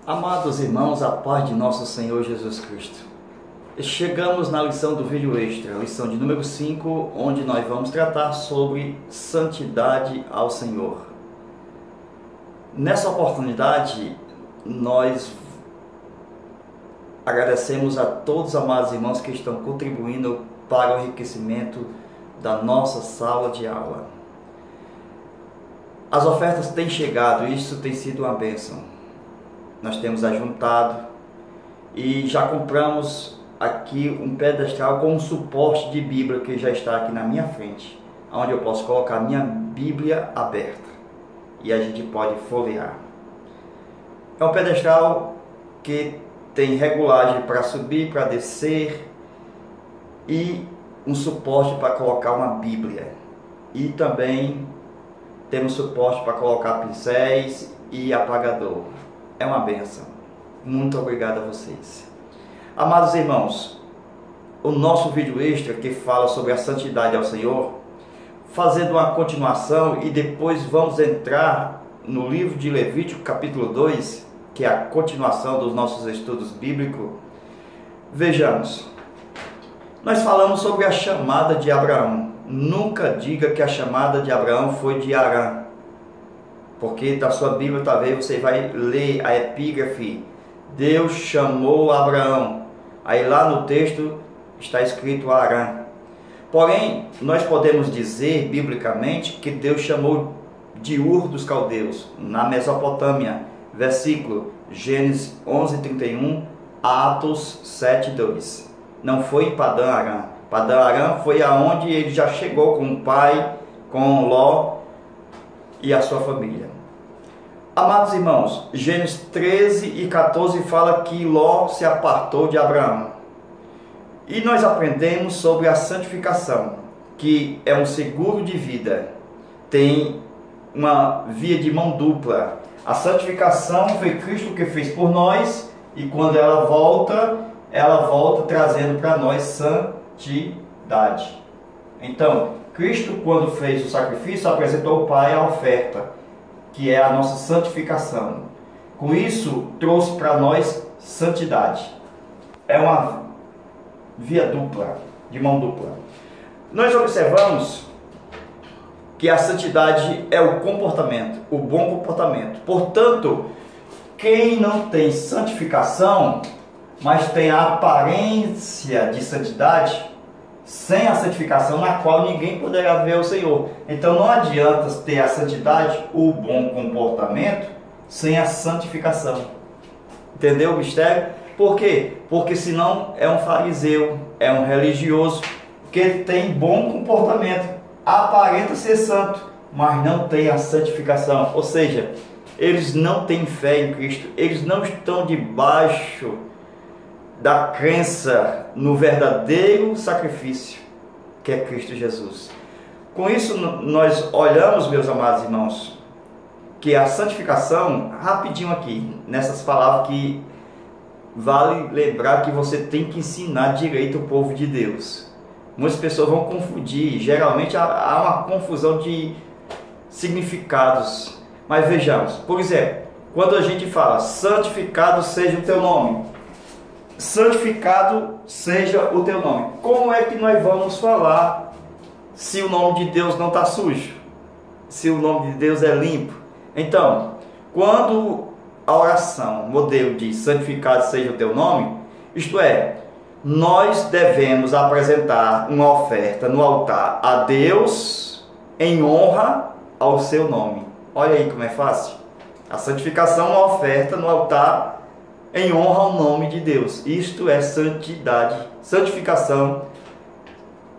Amados irmãos, a paz de nosso Senhor Jesus Cristo. Chegamos na lição do vídeo extra, lição de número 5, onde nós vamos tratar sobre santidade ao Senhor. Nessa oportunidade, nós agradecemos a todos os amados irmãos que estão contribuindo para o enriquecimento da nossa sala de aula. As ofertas têm chegado e isso tem sido uma bênção. Nós temos ajuntado e já compramos aqui um pedestal com um suporte de Bíblia que já está aqui na minha frente, onde eu posso colocar minha Bíblia aberta e a gente pode folhear. É um pedestal que tem regulagem para subir, para descer e um suporte para colocar uma Bíblia. E também temos suporte para colocar pincéis e apagador. É uma bênção. Muito obrigado a vocês. Amados irmãos, o nosso vídeo extra que fala sobre a santidade ao Senhor, fazendo uma continuação e depois vamos entrar no livro de Levítico capítulo 2, que é a continuação dos nossos estudos bíblicos. Vejamos, nós falamos sobre a chamada de Abraão. Nunca diga que a chamada de Abraão foi de Arã, porque da sua Bíblia talvez você vai ler a epígrafe: Deus chamou Abraão. Aí lá no texto está escrito Arã. Porém, nós podemos dizer biblicamente que Deus chamou de Ur dos Caldeus, na Mesopotâmia. Versículo Gênesis 11:31, Atos 7:2. Não foi em Padã Arã. Padã Arã foi aonde ele já chegou com o pai, com Ló e a sua família. Amados irmãos, Gênesis 13:14 fala que Ló se apartou de Abraão. E nós aprendemos sobre a santificação, que é um seguro de vida, tem uma via de mão dupla. A santificação foi Cristo que fez por nós, e quando ela volta trazendo para nós santidade. Então, Cristo, quando fez o sacrifício, apresentou ao Pai a oferta, que é a nossa santificação. Com isso, trouxe para nós santidade. É uma via dupla, de mão dupla. Nós observamos que a santidade é o comportamento, o bom comportamento. Portanto, quem não tem santificação, mas tem a aparência de santidade, sem a santificação, na qual ninguém poderá ver o Senhor. Então não adianta ter a santidade, o bom comportamento, sem a santificação. Entendeu o mistério? Por quê? Porque senão é um fariseu, é um religioso, que tem bom comportamento, aparenta ser santo, mas não tem a santificação. Ou seja, eles não têm fé em Cristo, eles não estão debaixo da crença no verdadeiro sacrifício, que é Cristo Jesus. Com isso, nós olhamos, meus amados irmãos, que a santificação, rapidinho aqui, nessas palavras que vale lembrar que você tem que ensinar direito ao povo de Deus. Muitas pessoas vão confundir, geralmente há uma confusão de significados. Mas vejamos, por exemplo, quando a gente fala, santificado seja o teu nome, santificado seja o teu nome. Como é que nós vamos falar se o nome de Deus não está sujo? Se o nome de Deus é limpo? Então, quando a oração, modelo diz, santificado seja o teu nome, isto é, nós devemos apresentar uma oferta no altar a Deus em honra ao seu nome. Olha aí como é fácil. A santificação é uma oferta no altar em honra ao nome de Deus. Isto é santidade, santificação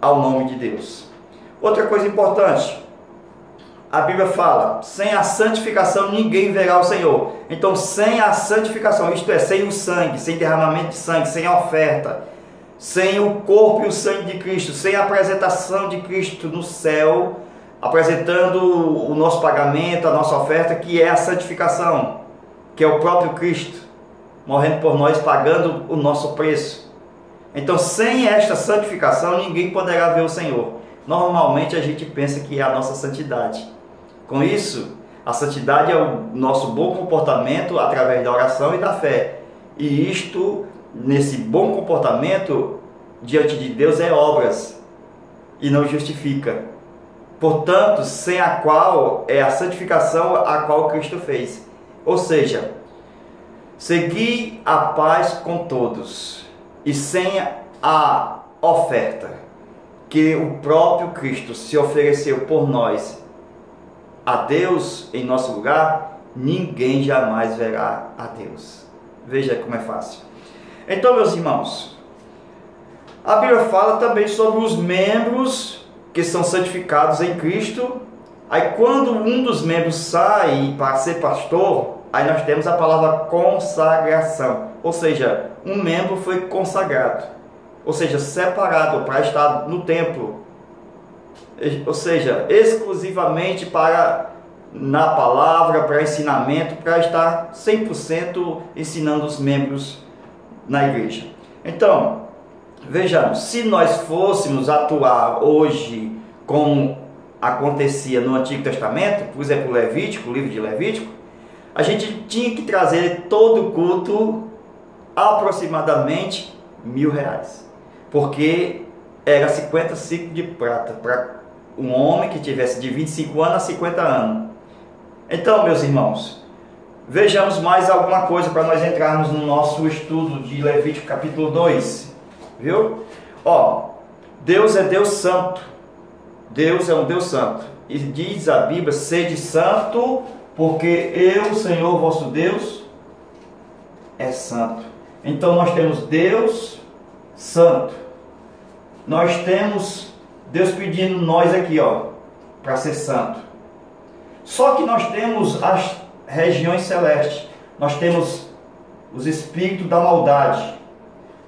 ao nome de Deus. Outra coisa importante, a Bíblia fala, sem a santificação ninguém verá o Senhor. Então, sem a santificação, isto é, sem o sangue, sem derramamento de sangue, sem a oferta, sem o corpo e o sangue de Cristo, sem a apresentação de Cristo no céu, apresentando o nosso pagamento, a nossa oferta, que é a santificação, que é o próprio Cristo morrendo por nós, pagando o nosso preço. Então, sem esta santificação, ninguém poderá ver o Senhor. Normalmente a gente pensa que é a nossa santidade. Com isso, A santidade é o nosso bom comportamento através da oração e da fé. E isto, nesse bom comportamento, diante de Deus é obras e não justifica. Portanto, sem a qual é a santificação a qual Cristo fez. Ou seja, seguir a paz com todos e sem a oferta que o próprio Cristo se ofereceu por nós a Deus em nosso lugar, ninguém jamais verá a Deus. Veja como é fácil. Então, meus irmãos, a Bíblia fala também sobre os membros que são santificados em Cristo. Aí quando um dos membros sai para ser pastor, aí nós temos a palavra consagração. Ou seja, um membro foi consagrado. Ou seja, separado para estar no templo. Ou seja, exclusivamente para na palavra, para ensinamento, para estar 100% ensinando os membros na igreja. Então, vejamos, se nós fôssemos atuar hoje como acontecia no Antigo Testamento, por exemplo, Levítico, o livro de Levítico, a gente tinha que trazer todo o culto aproximadamente R$1.000, porque era 50 ciclos de prata para um homem que tivesse de 25 anos a 50 anos. Então, meus irmãos, vejamos mais alguma coisa para nós entrarmos no nosso estudo de Levítico capítulo 2, viu? Ó, Deus é Deus santo, Deus é um Deus santo, e diz a Bíblia, sede santo, porque eu, Senhor vosso Deus, é santo. Então nós temos Deus santo, nós temos Deus pedindo nós aqui, ó, para ser santo. Só que nós temos as regiões celestes, nós temos os espíritos da maldade,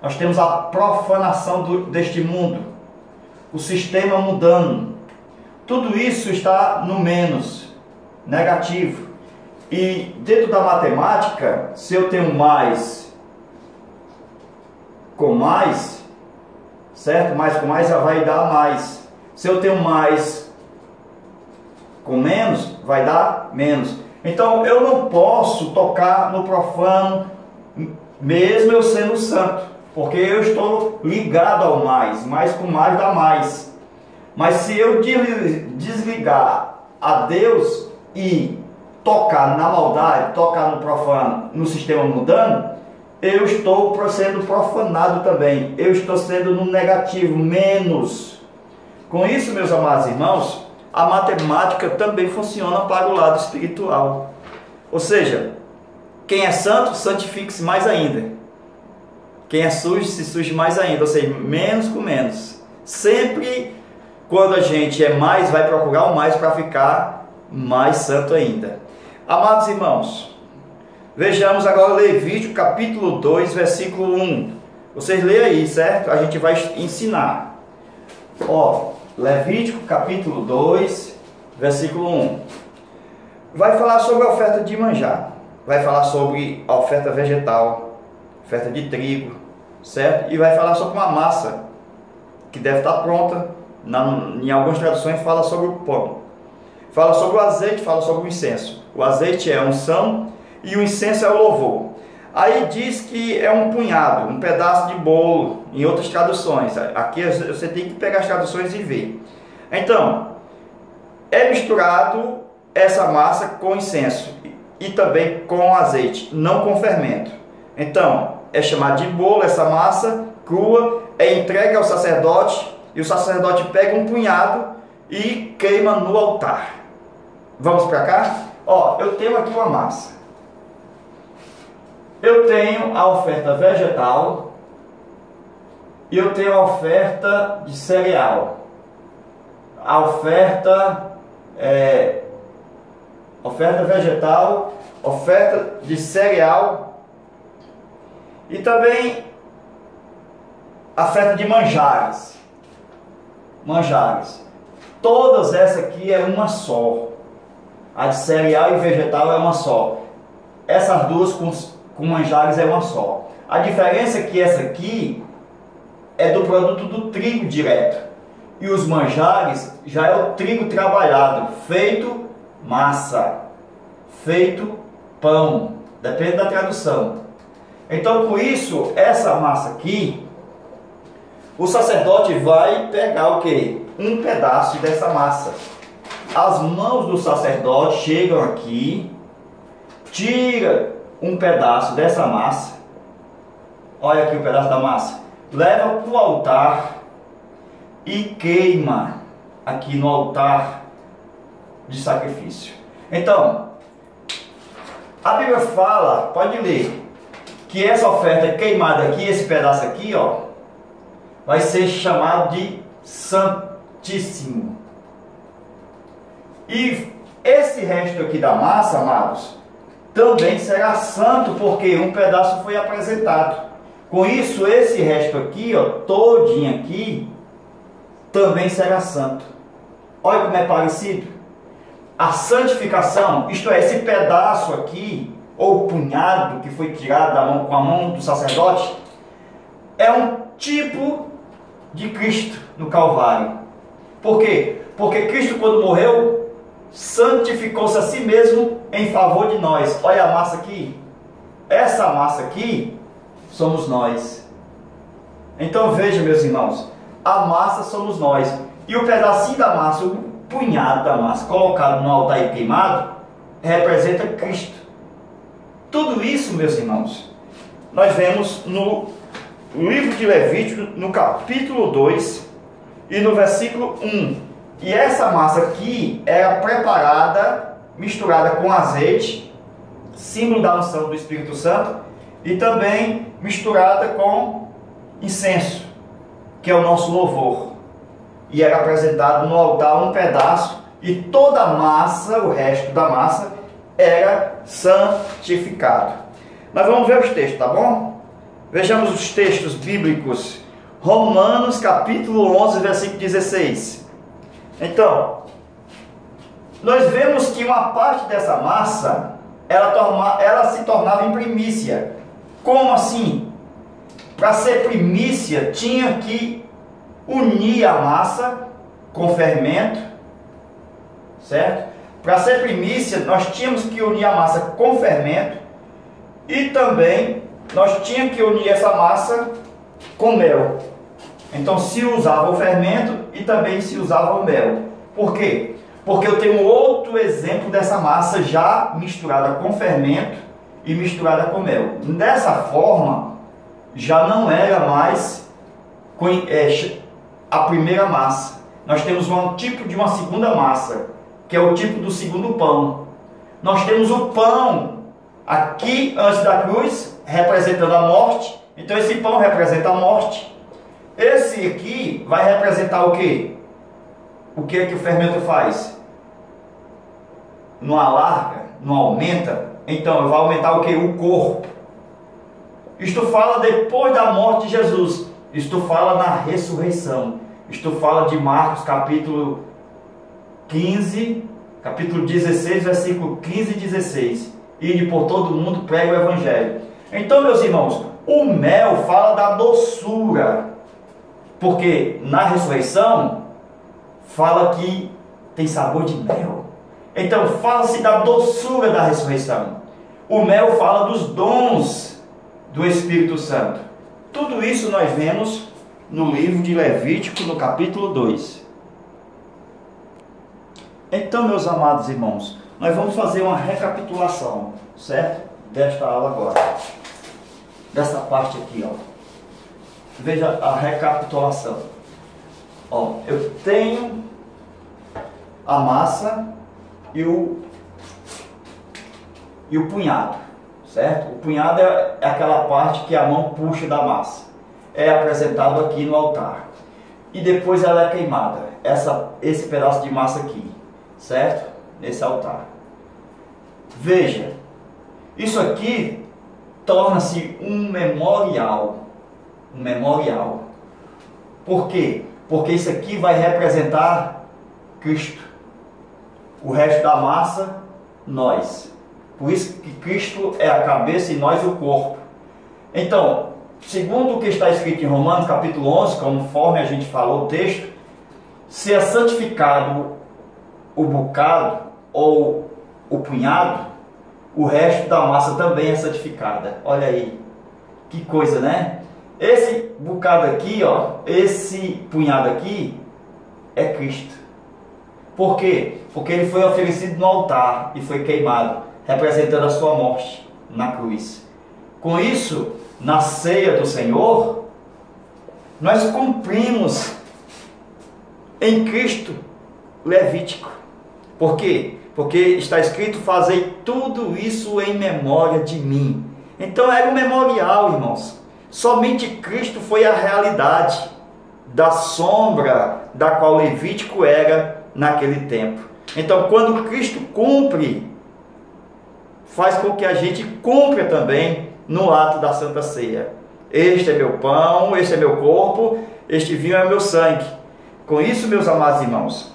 nós temos a profanação deste mundo, o sistema mundano. Tudo isso está no menos, negativo. E dentro da matemática, se eu tenho mais com mais, certo? Mais com mais já vai dar mais. Se eu tenho mais com menos, vai dar menos. Então eu não posso tocar no profano, mesmo eu sendo santo, porque eu estou ligado ao mais. Mais com mais dá mais. Mas se eu desligar a Deus e tocar na maldade, tocar no profano, no sistema mundano, eu estou sendo profanado também. Eu estou sendo no negativo, menos. Com isso, meus amados irmãos, a matemática também funciona para o lado espiritual. Ou seja, quem é santo, santifique-se mais ainda. Quem é sujo, se suje mais ainda. Ou seja, menos com menos. Sempre quando a gente é mais, vai procurar o mais para ficar mais santo ainda. Amados irmãos, vejamos agora Levítico capítulo 2, versículo 1. Vocês leem aí, certo? A gente vai ensinar. Ó, Levítico capítulo 2, versículo 1. Vai falar sobre a oferta de manjar. Vai falar sobre a oferta vegetal, oferta de trigo, certo? E vai falar sobre uma massa que deve estar pronta. Em algumas traduções fala sobre o pão. Fala sobre o azeite, fala sobre o incenso. O azeite é a unção e o incenso é o louvor. Aí diz que é um punhado, um pedaço de bolo, em outras traduções. Aqui você tem que pegar as traduções e ver. Então, é misturado essa massa com incenso e também com azeite, não com fermento. Então, é chamado de bolo essa massa crua, é entregue ao sacerdote e o sacerdote pega um punhado e queima no altar. Vamos para cá? Ó, eu tenho aqui uma massa. Eu tenho a oferta vegetal e eu tenho a oferta de cereal. A oferta vegetal, oferta de cereal e também a oferta de manjares. Todas essas aqui é uma só. A de cereal e vegetal é uma só. Essas duas com manjares é uma só. A diferença é que essa aqui é do produto do trigo direto. E os manjares já é o trigo trabalhado, feito massa. feito pão. Depende da tradução. Então, com isso, essa massa aqui, o sacerdote vai pegar o quê? Um pedaço dessa massa. As mãos do sacerdote chegam aqui, tira um pedaço dessa massa. Olha aqui o pedaço da massa. Leva para o altar e queima aqui no altar de sacrifício. Então, a Bíblia fala, pode ler, que essa oferta queimada aqui, esse pedaço aqui, ó, vai ser chamado de santíssimo. E esse resto aqui da massa, amados, também será santo, porque um pedaço foi apresentado. Com isso, esse resto aqui, ó, todinho aqui, também será santo. Olha como é parecido. A santificação, isto é, esse pedaço aqui, ou punhado que foi tirado da mão, com a mão do sacerdote, é um tipo de Cristo no Calvário. Por quê? Porque Cristo, quando morreu, santificou-se a si mesmo em favor de nós. Olha a massa aqui. Essa massa aqui somos nós. Então veja, meus irmãos, a massa somos nós. E o pedacinho da massa, o punhado da massa colocado no altar e queimado, representa Cristo. Tudo isso, meus irmãos, nós vemos no livro de Levítico, no capítulo 2 e no versículo 1. E essa massa aqui era preparada, misturada com azeite, símbolo da unção do Espírito Santo, e também misturada com incenso, que é o nosso louvor. E era apresentado no altar um pedaço, e toda a massa, o resto da massa, era santificado. Nós vamos ver os textos, tá bom? Vejamos os textos bíblicos. Romanos capítulo 11, versículo 16. Então, nós vemos que uma parte dessa massa, ela se tornava em primícia. Como assim? Para ser primícia, tinha que unir a massa com fermento, certo? Para ser primícia, nós tínhamos que unir a massa com fermento e também nós tínhamos que unir essa massa com mel. Então se usava o fermento e também se usava o mel. Por quê? Porque eu tenho outro exemplo dessa massa já misturada com fermento e misturada com mel. Dessa forma, já não era mais a primeira massa. Nós temos um tipo de uma segunda massa, que é o tipo do segundo pão. Nós temos o pão aqui antes da cruz, representando a morte. Então esse pão representa a morte. Esse aqui vai representar o quê? O que é que o fermento faz? Não alarga, não aumenta. Então vai aumentar o quê? O corpo. Isto fala depois da morte de Jesus. Isto fala na ressurreição. Isto fala de Marcos capítulo 15, capítulo 16, versículo 15 e 16. Ide por todo mundo, prega o evangelho. Então, meus irmãos, o mel fala da doçura. Porque na ressurreição, fala que tem sabor de mel. Então, fala-se da doçura da ressurreição. O mel fala dos dons do Espírito Santo. Tudo isso nós vemos no livro de Levítico, no capítulo 2. Então, meus amados irmãos, nós vamos fazer uma recapitulação, certo? Desta aula agora. Dessa parte aqui, ó. Veja a recapitulação. Ó, eu tenho a massa e o punhado, certo? O punhado é aquela parte que a mão puxa da massa. É apresentado aqui no altar. E depois ela é queimada. Esse pedaço de massa aqui, certo? Nesse altar. Veja, isso aqui torna-se um memorial. Um memorial. Por quê? Porque isso aqui vai representar Cristo. O resto da massa, nós. Por isso que Cristo é a cabeça e nós o corpo. Então, segundo o que está escrito em Romanos capítulo 11, conforme a gente falou o texto, se é santificado o bocado ou o punhado, o resto da massa também é santificada. Olha aí, que coisa, né? Esse bocado aqui, ó, esse punhado aqui é Cristo. Por quê? Porque ele foi oferecido no altar e foi queimado, representando a sua morte na cruz. Com isso, na ceia do Senhor, nós cumprimos em Cristo Levítico. Por quê? Porque está escrito: fazei tudo isso em memória de mim. Então era um memorial, irmãos. Somente Cristo foi a realidade da sombra da qual Levítico era naquele tempo. Então, quando Cristo cumpre, faz com que a gente cumpra também no ato da Santa Ceia. Este é meu pão, este é meu corpo, este vinho é meu sangue. Com isso, meus amados irmãos,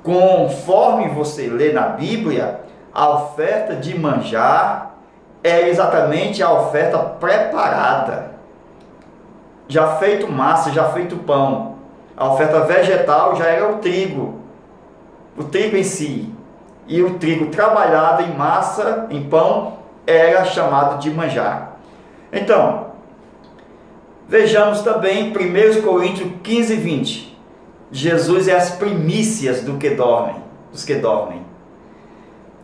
conforme você lê na Bíblia, a oferta de manjar é exatamente a oferta preparada. Já feito massa, já feito pão. A oferta vegetal já era o trigo em si. E o trigo trabalhado em massa, em pão, era chamado de manjar. Então, vejamos também 1 Coríntios 15, 20. Jesus é as primícias dos que dormem.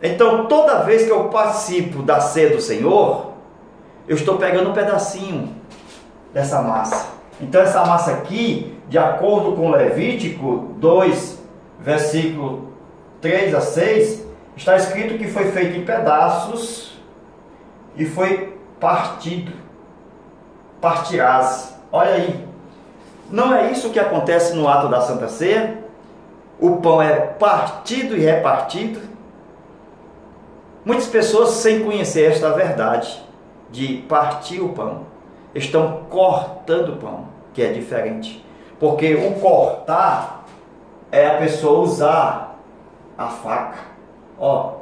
Então, toda vez que eu participo da ceia do Senhor, eu estou pegando um pedacinho dessa massa. Então, essa massa aqui, de acordo com Levítico 2, versículo 3 a 6, está escrito que foi feito em pedaços e foi partido. Partirás. Olha aí. Não é isso que acontece no ato da Santa Ceia? O pão é partido e repartido. Muitas pessoas, sem conhecer esta verdade de partir o pão, estão cortando o pão, que é diferente. Porque o cortar é a pessoa usar a faca. Ó,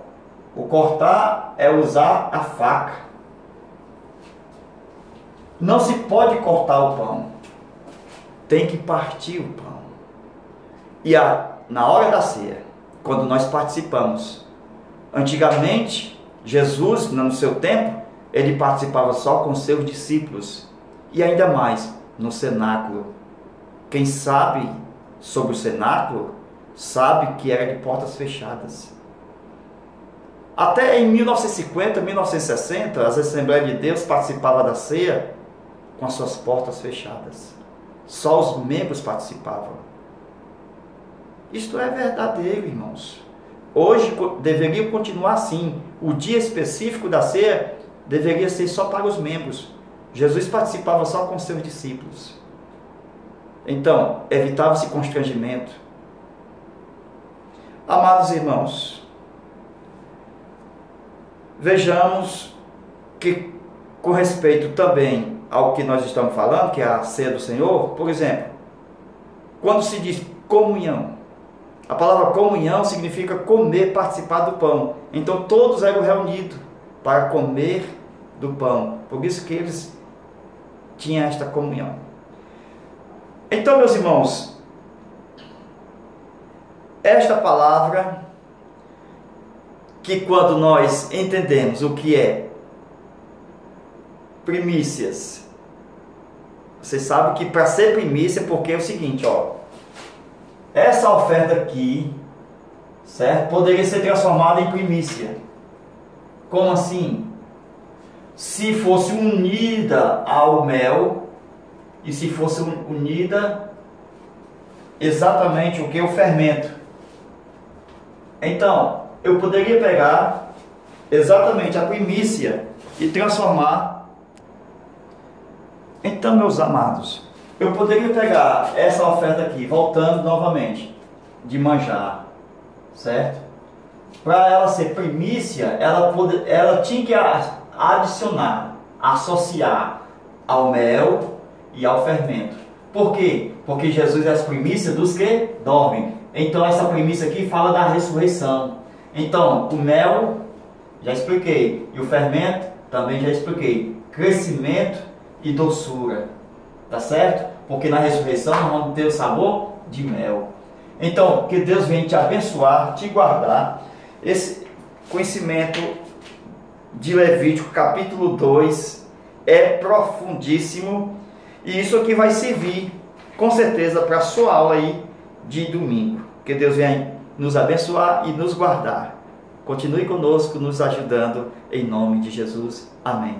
o cortar é usar a faca. Não se pode cortar o pão. Tem que partir o pão. E na hora da ceia, quando nós participamos, antigamente, Jesus, no seu tempo, ele participava só com seus discípulos. E ainda mais, no cenáculo. Quem sabe sobre o cenáculo, sabe que era de portas fechadas. Até em 1950, 1960, as Assembleias de Deus participavam da ceia com as suas portas fechadas. Só os membros participavam. Isto é verdadeiro, irmãos. Hoje deveria continuar assim. O dia específico da ceia deveria ser só para os membros. Jesus participava só com seus discípulos. Então, evitava-se constrangimento. Amados irmãos, vejamos que, com respeito também ao que nós estamos falando, que é a ceia do Senhor, por exemplo, quando se diz comunhão, a palavra comunhão significa comer, participar do pão. Então todos eram reunidos para comer do pão. Por isso que eles tinham esta comunhão. Então, meus irmãos, esta palavra, que quando nós entendemos o que é primícias, vocês sabem que para ser primícia, porque é o seguinte, ó, essa oferta aqui, certo, poderia ser transformada em primícia. Como assim? Se fosse unida ao mel e se fosse unida exatamente o que? O fermento. Então, eu poderia pegar exatamente a primícia e transformar. Então, meus amados, eu poderia pegar essa oferta aqui, voltando novamente, de manjar, certo? Para ela ser primícia, ela tinha que adicionar, associar ao mel e ao fermento. Por quê? Porque Jesus é as primícias dos que dormem. Então essa primícia aqui fala da ressurreição. Então o mel, já expliquei, e o fermento, também já expliquei. Crescimento e doçura, tá certo? Porque na ressurreição nós vamos ter o sabor de mel. Então, que Deus venha te abençoar, te guardar. Esse conhecimento de Levítico, capítulo 2, é profundíssimo, e isso aqui vai servir com certeza para a sua aula aí de domingo. Que Deus venha nos abençoar e nos guardar. Continue conosco, nos ajudando, em nome de Jesus. Amém.